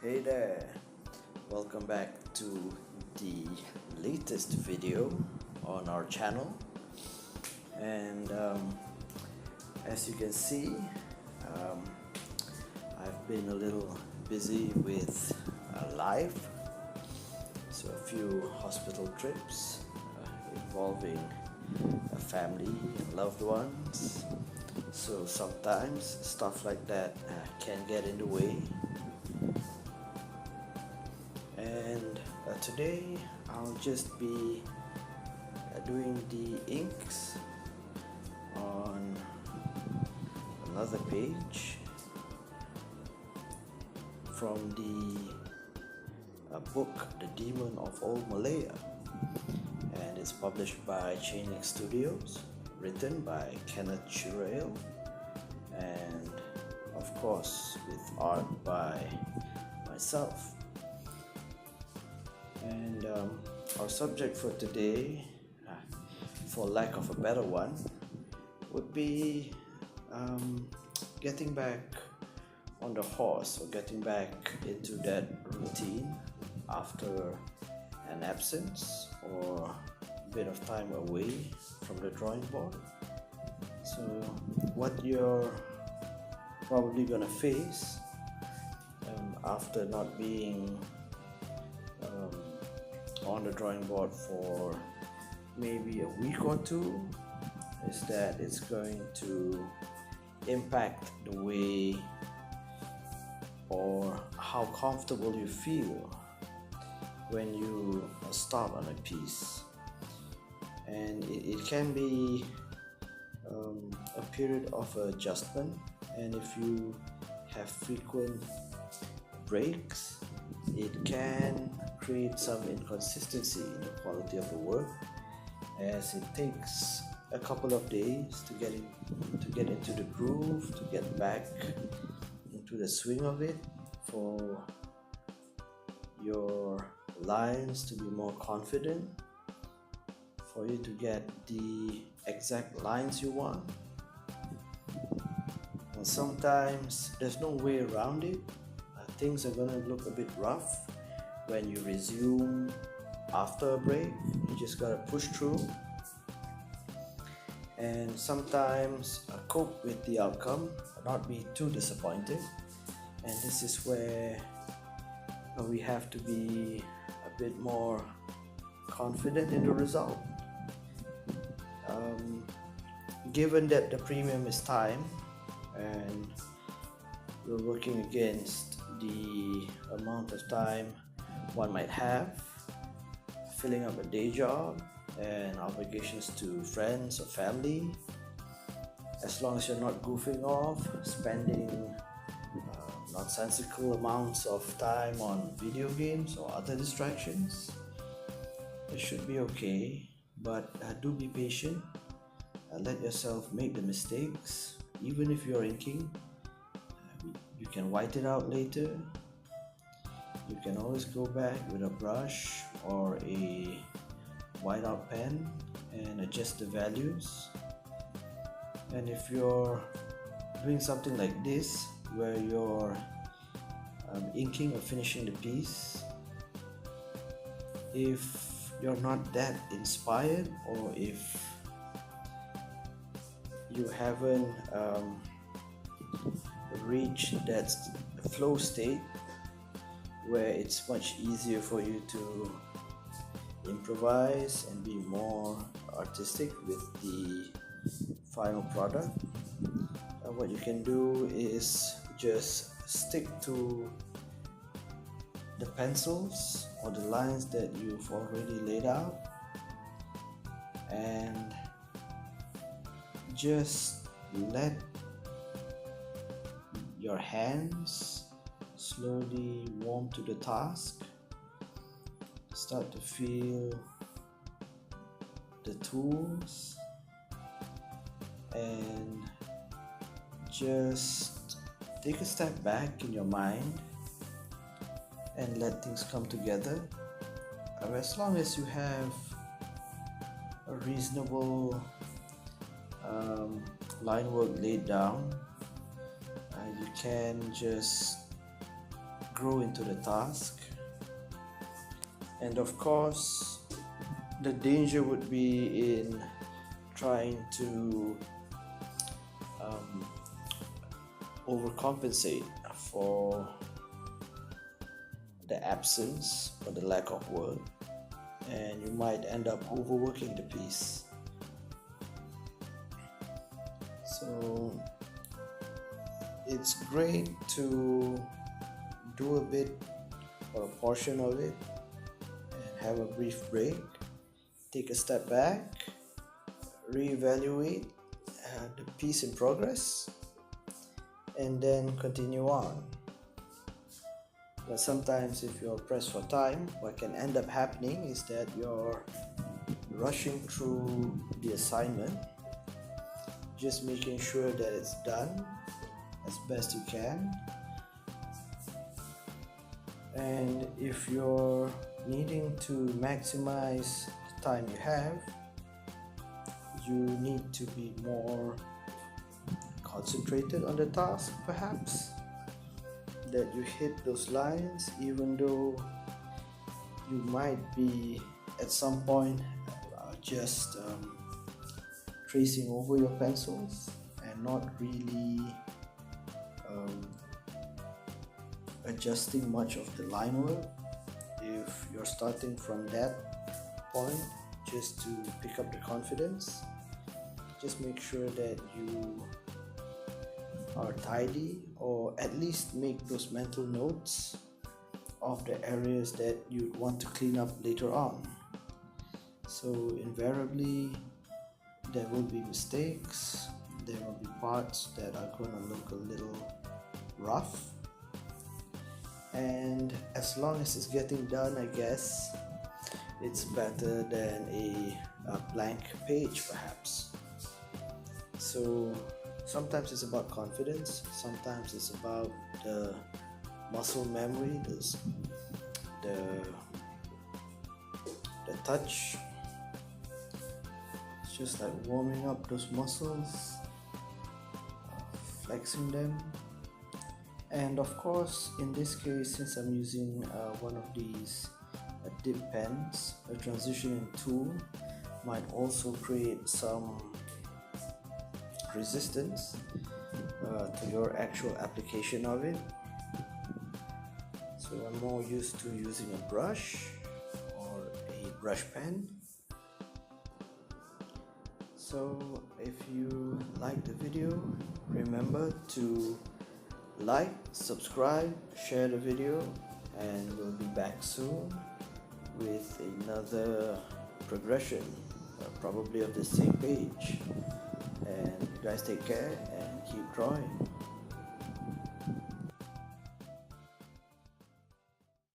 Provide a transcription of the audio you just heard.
Hey there, welcome back to the latest video on our channel. And as you can see, I've been a little busy with life, so a few hospital trips involving a family and loved ones. So sometimes stuff like that can get in the way. And today I'll just be doing the inks on another page from the book The Demon of Old Malaya, and it's published by Chainlink Studios, written by Kenneth Chirail, and of course with art by myself. And our subject for today, for lack of a better one, would be getting back on the horse, or getting back into that routine after an absence or a bit of time away from the drawing board. So what you're probably gonna face after not being on the drawing board for maybe a week or two is that it's going to impact the way or how comfortable you feel when you start on a piece. And it can be a period of adjustment, and if you have frequent breaks, it can create some inconsistency in the quality of the work, as it takes a couple of days to get into the groove, to get back into the swing of it, for your lines to be more confident, for you to get the exact lines you want. And sometimes there's no way around it. Things are gonna look a bit rough when you resume after a break. You just gotta push through, and sometimes cope with the outcome, not be too disappointed. And this is where we have to be a bit more confident in the result. Given that the premium is time, and we're working against the amount of time one might have filling up a day job and obligations to friends or family, as long as you're not goofing off, spending nonsensical amounts of time on video games or other distractions, it should be okay. But do be patient, let yourself make the mistakes. Even if you're inking, you can white it out later. You can always go back with a brush or a whiteout pen and adjust the values. And if you're doing something like this, where you're inking or finishing the piece, if you're not that inspired, or if you haven't reach that flow state where it's much easier for you to improvise and be more artistic with the final product, what you can do is just stick to the pencils or the lines that you've already laid out, and just let your hands slowly warm to the task. Start to feel the tools, and just take a step back in your mind and let things come together. As long as you have a reasonable line work laid down, you can just grow into the task. And of course, the danger would be in trying to overcompensate for the absence or the lack of work, and you might end up overworking the piece. So it's great to do a bit or a portion of it and have a brief break, take a step back, reevaluate the piece in progress, and then continue on. But sometimes if you're pressed for time, what can end up happening is that you're rushing through the assignment, just making sure that it's done as best you can. And if you're needing to maximize the time you have, you need to be more concentrated on the task, perhaps, that you hit those lines even though you might be at some point just tracing over your pencils and not really adjusting much of the line work. If you're starting from that point just to pick up the confidence, just make sure that you are tidy, or at least make those mental notes of the areas that you want to clean up later on. So invariably there will be mistakes, there will be parts that are going to look a little rough, and as long as it's getting done, I guess it's better than a blank page perhaps. So sometimes it's about confidence, sometimes it's about the muscle memory, the touch. It's just like warming up those muscles, flexing them. And of course, in this case, since I'm using one of these dip pens, a transitioning tool might also create some resistance to your actual application of it. So I'm more used to using a brush or a brush pen. So if you like the video, remember to like, subscribe, share the video, and we'll be back soon with another progression, probably of the same page. And you guys take care and keep drawing.